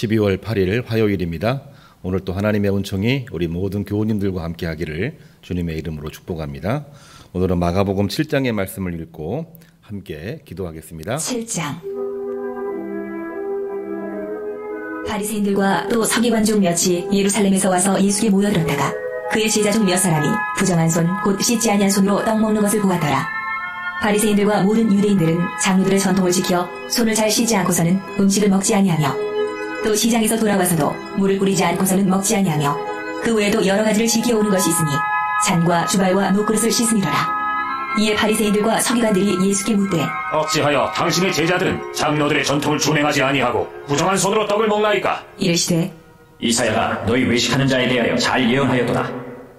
12월 8일 화요일입니다. 오늘 또 하나님의 은총이 우리 모든 교우님들과 함께 하기를 주님의 이름으로 축복합니다. 오늘은 마가복음 7장의 말씀을 읽고 함께 기도하겠습니다. 7장. 바리새인들과 또 서기관 중 몇이 예루살렘에서 와서 예수께 모여들었다가 그의 제자 중 몇 사람이 부정한 손 곧 씻지 아니한 손으로 떡 먹는 것을 보았더라. 바리새인들과 모든 유대인들은 장로들의 전통을 지켜 손을 잘 씻지 않고서는 음식을 먹지 아니하며 또 시장에서 돌아와서도 물을 뿌리지 않고서는 먹지 아니하며 그 외에도 여러 가지를 지켜오는 것이 있으니 잔과 주발과 녹그릇을 씻음이로라. 이에 바리새인들과 서기관들이 예수께 묻되 어찌하여 당신의 제자들은 장로들의 전통을 준행하지 아니하고 부정한 손으로 떡을 먹나이까? 이르시되 이사야가 너희 외식하는 자에 대하여 잘 예언하였도다.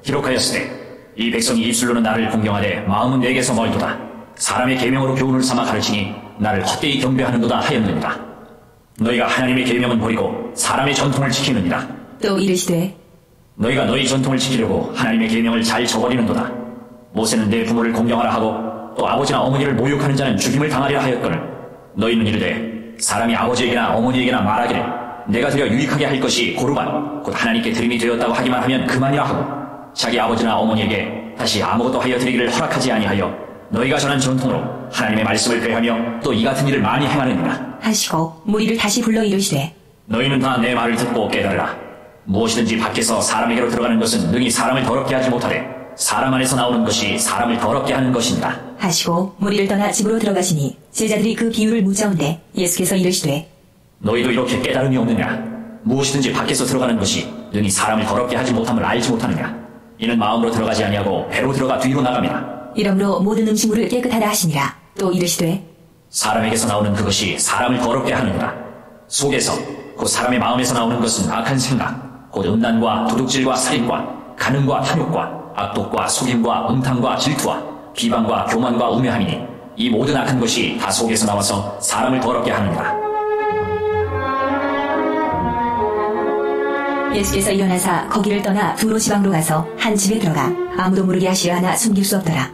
기록하였으되 이 백성이 입술로는 나를 공경하되 마음은 내게서 멀도다. 사람의 계명으로 교훈을 삼아 가르치니 나를 헛되이 경배하는도다 하였느니라. 너희가 하나님의 계명은 버리고 사람의 전통을 지키느니라. 또 이르시되 너희가 너희 전통을 지키려고 하나님의 계명을 잘 저버리는도다. 모세는 내 부모를 공경하라 하고 또 아버지나 어머니를 모욕하는 자는 죽임을 당하리라 하였거늘 너희는 이르되 사람이 아버지에게나 어머니에게나 말하기를 내가 드려 유익하게 할 것이 고르반 곧 하나님께 드림이 되었다고 하기만 하면 그만이라 하고 자기 아버지나 어머니에게 다시 아무것도 하여 드리기를 허락하지 아니하여 너희가 전한 전통으로 하나님의 말씀을 배하며 또 이 같은 일을 많이 행하느니라 하시고 무리를 다시 불러 이르시되 너희는 다 내 말을 듣고 깨달으라. 무엇이든지 밖에서 사람에게로 들어가는 것은 능히 사람을 더럽게 하지 못하되 사람 안에서 나오는 것이 사람을 더럽게 하는 것이니라 하시고 무리를 떠나 집으로 들어가시니 제자들이 그 비유를 묻자온대 예수께서 이르시되 너희도 이렇게 깨달음이 없느냐? 무엇이든지 밖에서 들어가는 것이 능히 사람을 더럽게 하지 못함을 알지 못하느냐? 이는 마음으로 들어가지 아니하고 배로 들어가 뒤로 나감이라. 이러므로 모든 음식물을 깨끗하다 하시니라. 또 이르시되 사람에게서 나오는 그것이 사람을 더럽게 하느니라. 속에서 곧 사람의 마음에서 나오는 것은 악한 생각 곧 음란과 도둑질과 살인과 간음과 탐욕과 악독과 속임과 음탕과 질투와 비방과 교만과 우매함이니 이 모든 악한 것이 다 속에서 나와서 사람을 더럽게 하느니라. 예수께서 일어나사 거기를 떠나 두로 지방으로 가서 한 집에 들어가 아무도 모르게 하시려 하나 숨길 수 없더라.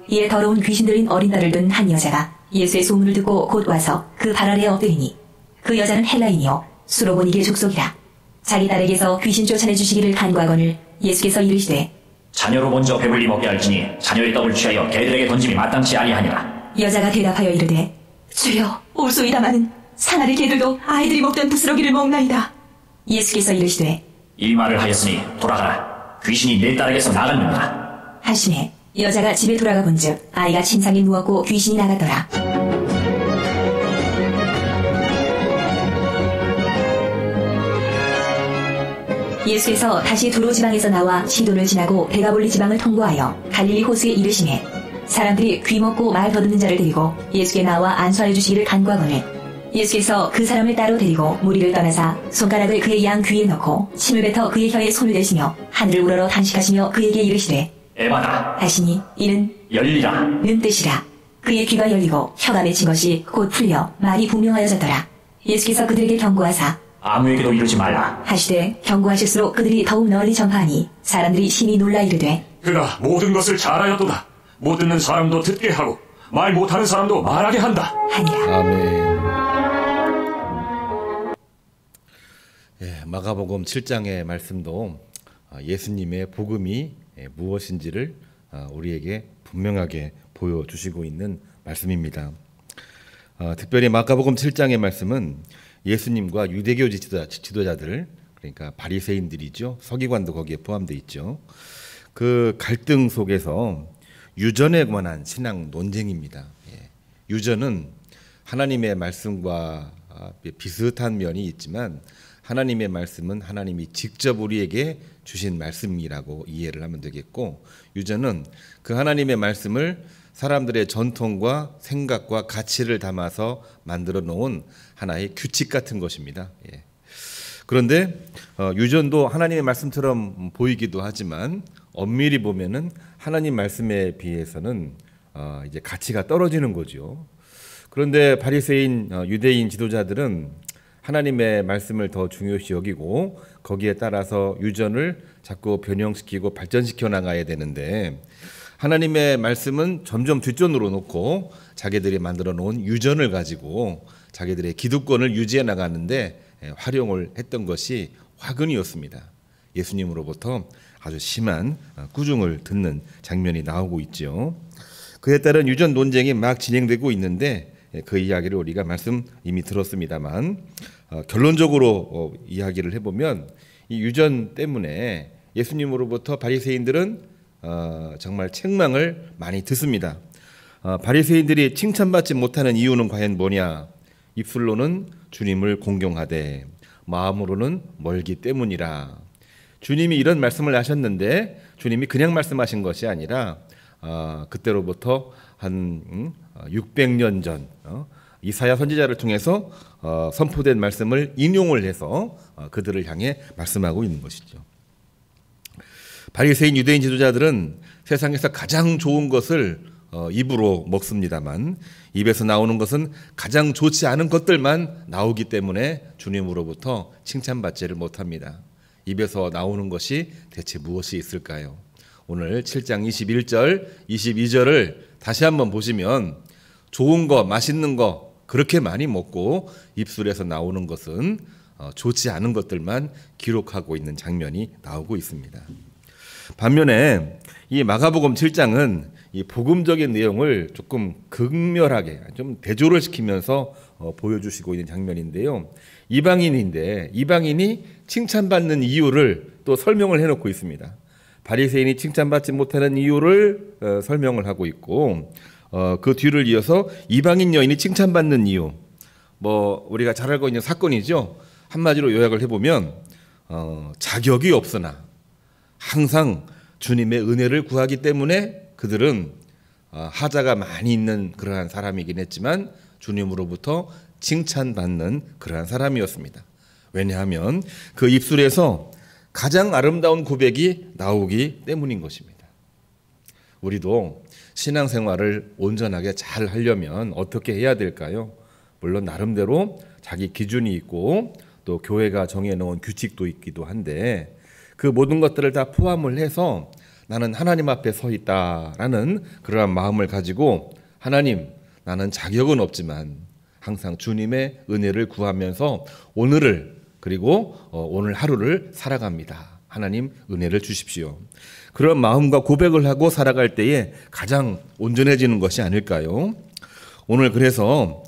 이에 더러운 귀신 들린 어린 딸을 둔 한 여자가 예수의 소문을 듣고 곧 와서 그 발 아래에 엎드리니 그 여자는 헬라인이요 수로보니게 족속이라. 자기 딸에게서 귀신 쫓아내 주시기를 간구하거늘 예수께서 이르시되 자녀로 먼저 배불리 먹게 할지니 자녀의 떡을 취하여 개들에게 던짐이 마땅치 아니하니라. 여자가 대답하여 이르되 주여 올소이다마는 사나리 개들도 아이들이 먹던 부스러기를 먹나이다. 예수께서 이르시되 이 말을 하였으니 돌아가라. 귀신이 내 딸에게서 나갔느니라 하시매 여자가 집에 돌아가 본즉 아이가 침상에 누웠고 귀신이 나갔더라. 예수께서 다시 두로 지방에서 나와 시돈을 지나고 데가볼리 지방을 통과하여 갈릴리 호수에 이르시매 사람들이 귀 먹고 말 더듬는 자를 데리고 예수께 나와 안수하여 주시기를 간구하거늘 예수께서 그 사람을 따로 데리고 무리를 떠나사 손가락을 그의 양 귀에 넣고 침을 뱉어 그의 혀에 손을 대시며 하늘을 우러러 단식하시며 그에게 이르시되 에바다 하시니 이는 열리라 는 뜻이라. 그의 귀가 열리고 혀가 맺힌 것이 곧 풀려 말이 분명하여졌더라. 예수께서 그들에게 경고하사 아무에게도 이르지 말라 하시되 경고하실수록 그들이 더욱 널리 전파하니 사람들이 심히 놀라 이르되 그가 모든 것을 잘하였도다. 못 듣는 사람도 듣게 하고 말 못하는 사람도 말하게 한다 하니라. 아멘. 마가복음 7장의 말씀도 예수님의 복음이 무엇인지를 우리에게 분명하게 보여주시고 있는 말씀입니다. 특별히 마가복음 7장의 말씀은 예수님과 유대교 지도자들 그러니까 바리새인들이죠. 서기관도 거기에 포함되어 있죠. 그 갈등 속에서 유전에 관한 신앙 논쟁입니다. 유전은 하나님의 말씀과 비슷한 면이 있지만 하나님의 말씀은 하나님이 직접 우리에게 주신 말씀이라고 이해를 하면 되겠고 유전은 그 하나님의 말씀을 사람들의 전통과 생각과 가치를 담아서 만들어 놓은 하나의 규칙 같은 것입니다. 그런데 유전도 하나님의 말씀처럼 보이기도 하지만 엄밀히 보면은 하나님 말씀에 비해서는 이제 가치가 떨어지는 거죠. 그런데 바리새인 유대인 지도자들은 하나님의 말씀을 더 중요시 여기고 거기에 따라서 유전을 자꾸 변형시키고 발전시켜 나가야 되는데 하나님의 말씀은 점점 뒷전으로 놓고 자기들이 만들어 놓은 유전을 가지고 자기들의 기득권을 유지해 나가는데 활용을 했던 것이 화근이었습니다. 예수님으로부터 아주 심한 꾸중을 듣는 장면이 나오고 있죠. 그에 따른 유전 논쟁이 막 진행되고 있는데 그 이야기를 우리가 말씀 이미 들었습니다만 결론적으로 이야기를 해보면 이 유전 때문에 예수님으로부터 바리새인들은 정말 책망을 많이 듣습니다. 바리새인들이 칭찬받지 못하는 이유는 과연 뭐냐? 입술로는 주님을 공경하되 마음으로는 멀기 때문이라. 주님이 이런 말씀을 하셨는데 주님이 그냥 말씀하신 것이 아니라 그때로부터 한 600년 전 이사야 선지자를 통해서 선포된 말씀을 인용을 해서 그들을 향해 말씀하고 있는 것이죠. 바리새인 유대인 지도자들은 세상에서 가장 좋은 것을 입으로 먹습니다만 입에서 나오는 것은 가장 좋지 않은 것들만 나오기 때문에 주님으로부터 칭찬받지를 못합니다. 입에서 나오는 것이 대체 무엇이 있을까요? 오늘 7장 21절, 22절을 다시 한번 보시면 좋은 거, 맛있는 거 그렇게 많이 먹고 입술에서 나오는 것은 좋지 않은 것들만 기록하고 있는 장면이 나오고 있습니다. 반면에 이 마가복음 7장은 이 복음적인 내용을 조금 극렬하게 좀 대조를 시키면서 보여주시고 있는 장면인데요. 이방인인데 이방인이 칭찬받는 이유를 또 설명을 해놓고 있습니다. 바리새인이 칭찬받지 못하는 이유를 설명을 하고 있고 그 뒤를 이어서 이방인 여인이 칭찬받는 이유, 뭐 우리가 잘 알고 있는 사건이죠. 한마디로 요약을 해보면 자격이 없으나 항상 주님의 은혜를 구하기 때문에 그들은 하자가 많이 있는 그러한 사람이긴 했지만 주님으로부터 칭찬받는 그러한 사람이었습니다. 왜냐하면 그 입술에서 가장 아름다운 고백이 나오기 때문인 것입니다. 우리도 신앙생활을 온전하게 잘 하려면 어떻게 해야 될까요? 물론 나름대로 자기 기준이 있고 또 교회가 정해놓은 규칙도 있기도 한데 그 모든 것들을 다 포함을 해서 나는 하나님 앞에 서 있다라는 그러한 마음을 가지고 하나님, 나는 자격은 없지만 항상 주님의 은혜를 구하면서 오늘을 그리고 오늘 하루를 살아갑니다. 하나님 은혜를 주십시오. 그런 마음과 고백을 하고 살아갈 때에 가장 온전해지는 것이 아닐까요? 오늘 그래서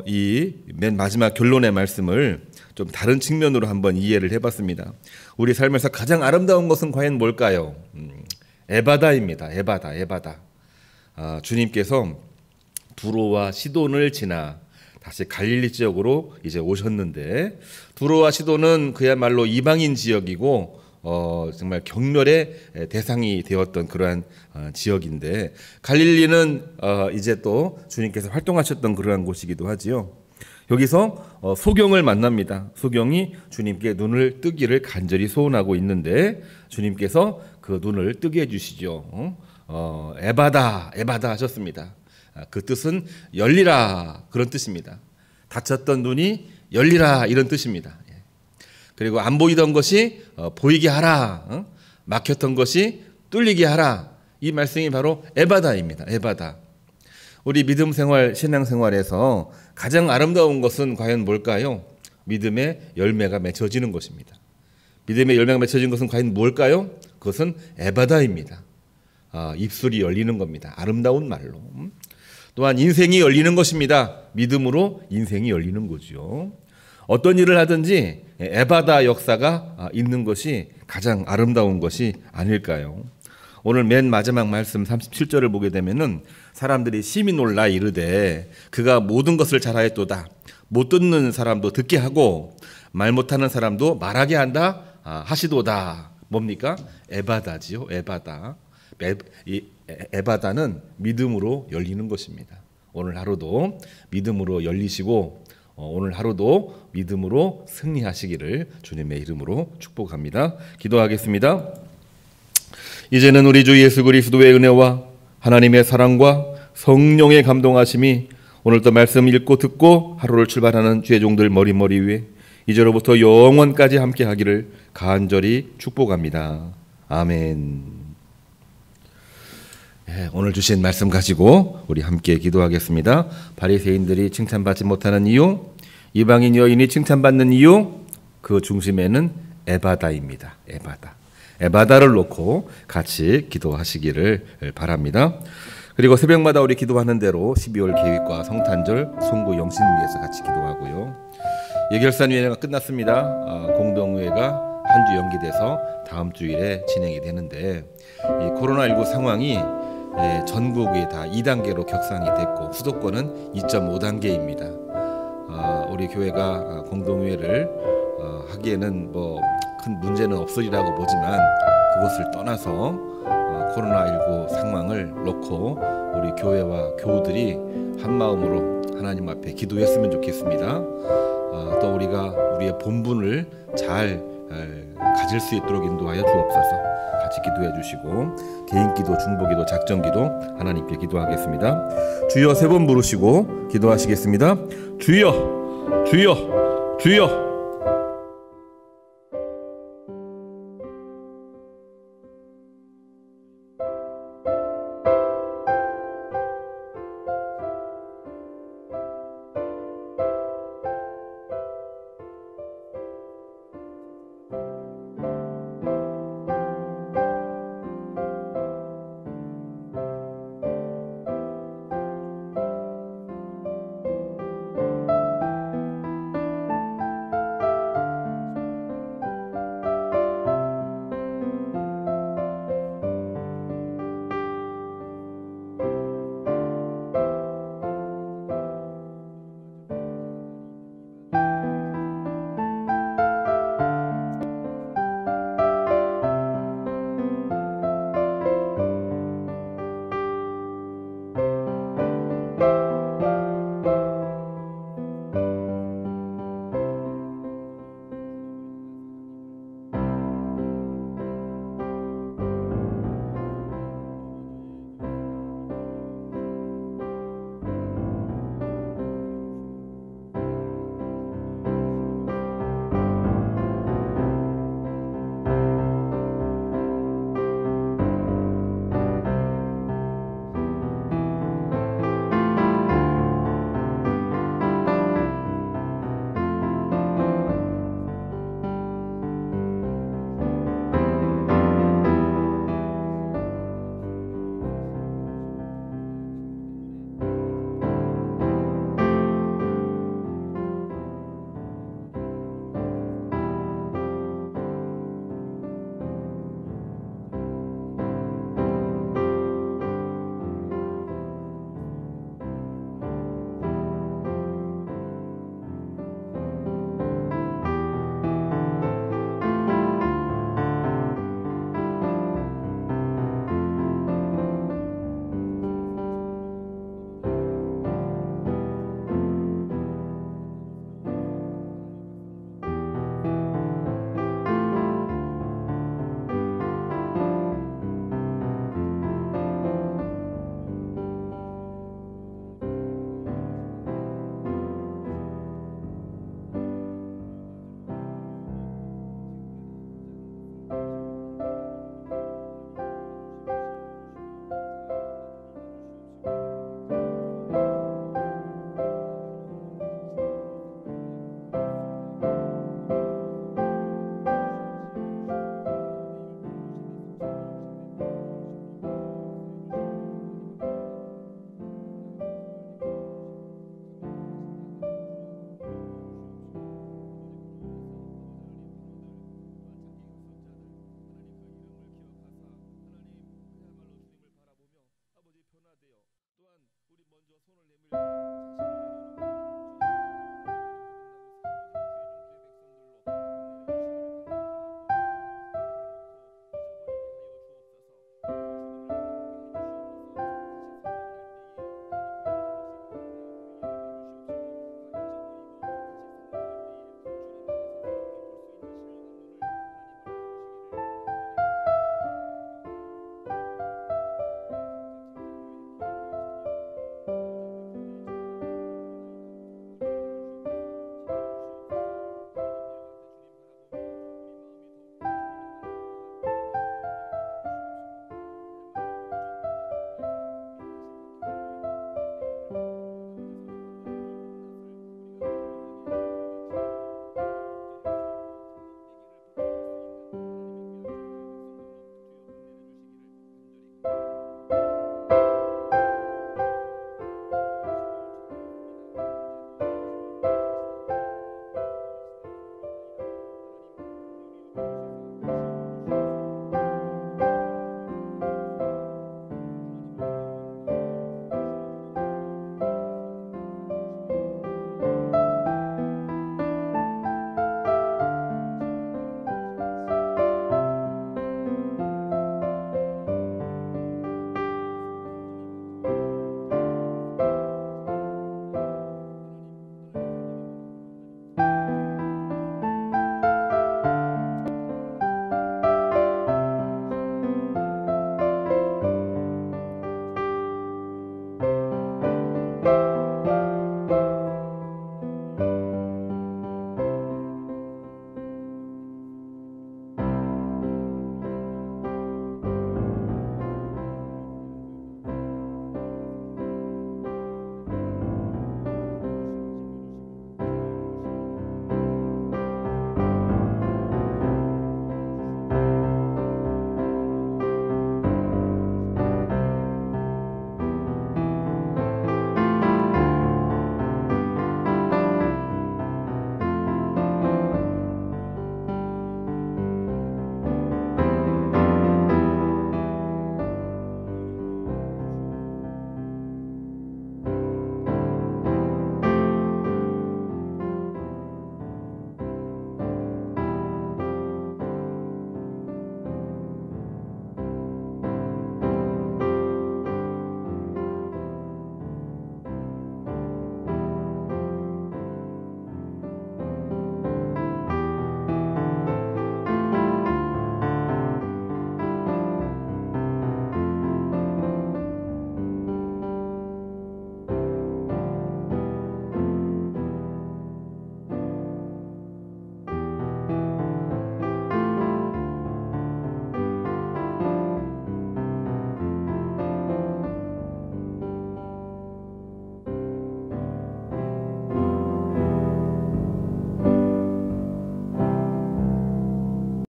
이 맨 마지막 결론의 말씀을 좀 다른 측면으로 한번 이해를 해봤습니다. 우리 삶에서 가장 아름다운 것은 과연 뭘까요? 에바다입니다. 에바다. 주님께서 두로와 시돈을 지나 다시 갈릴리 지역으로 이제 오셨는데 두로와 시돈은 그야말로 이방인 지역이고 정말 경멸의 대상이 되었던 그러한 지역인데 갈릴리는 이제 또 주님께서 활동하셨던 그러한 곳이기도 하지요. 여기서 소경을 만납니다. 소경이 주님께 눈을 뜨기를 간절히 소원하고 있는데 주님께서 그 눈을 뜨게 해주시죠. 에바다 하셨습니다. 그 뜻은 열리라 그런 뜻입니다. 닫혔던 눈이 열리라 이런 뜻입니다. 그리고 안 보이던 것이 보이게 하라, 막혔던 것이 뚫리게 하라. 이 말씀이 바로 에바다입니다. 에바다. 우리 믿음 생활, 신앙 생활에서 가장 아름다운 것은 과연 뭘까요? 믿음의 열매가 맺혀지는 것입니다. 믿음의 열매가 맺혀진 것은 과연 뭘까요? 그것은 에바다입니다. 입술이 열리는 겁니다. 아름다운 말로. 또한 인생이 열리는 것입니다. 믿음으로 인생이 열리는 거죠. 어떤 일을 하든지 에바다 역사가 있는 것이 가장 아름다운 것이 아닐까요? 오늘 맨 마지막 말씀 37절을 보게 되면은 사람들이 심히 놀라 이르되 그가 모든 것을 잘하였도다. 못 듣는 사람도 듣게 하고 말 못하는 사람도 말하게 한다 하시도다. 뭡니까? 에바다지요. 에바다. 이 에바다는 믿음으로 열리는 것입니다. 오늘 하루도 믿음으로 열리시고 오늘 하루도 믿음으로 승리하시기를 주님의 이름으로 축복합니다. 기도하겠습니다. 이제는 우리 주 예수 그리스도의 은혜와 하나님의 사랑과 성령의 감동하심이 오늘도 말씀 읽고 듣고 하루를 출발하는 주의 종들 머리머리 위에 이제로부터 영원까지 함께 하기를 간절히 축복합니다. 아멘. 오늘 주신 말씀 가지고 우리 함께 기도하겠습니다. 바리새인들이 칭찬받지 못하는 이유, 이방인 여인이 칭찬받는 이유, 그 중심에는 에바다입니다. 에바다를 놓고 같이 기도하시기를 바랍니다. 그리고 새벽마다 우리 기도하는 대로 12월 계획과 성탄절, 송구 영신 위해서 같이 기도하고요. 예결산위회가 끝났습니다. 공동회가 한 주 연기돼서 다음 주일에 진행이 되는데, 이 코로나19 상황이 전국에 다 2단계로 격상이 됐고 수도권은 2.5단계입니다. 우리 교회가 공동회를 하기에는 뭐 큰 문제는 없으리라고 보지만, 그것을 떠나서 코로나19 상황을 놓고 우리 교회와 교우들이 한 마음으로 하나님 앞에 기도했으면 좋겠습니다. 또 우리가 우리의 본분을 잘 가질 수 있도록 인도하여 주옵소서. 같이 기도해 주시고, 개인기도, 중보기도, 작정기도 하나님께 기도하겠습니다. 주여 3번 부르시고 기도하시겠습니다. 주여, 주여, 주여.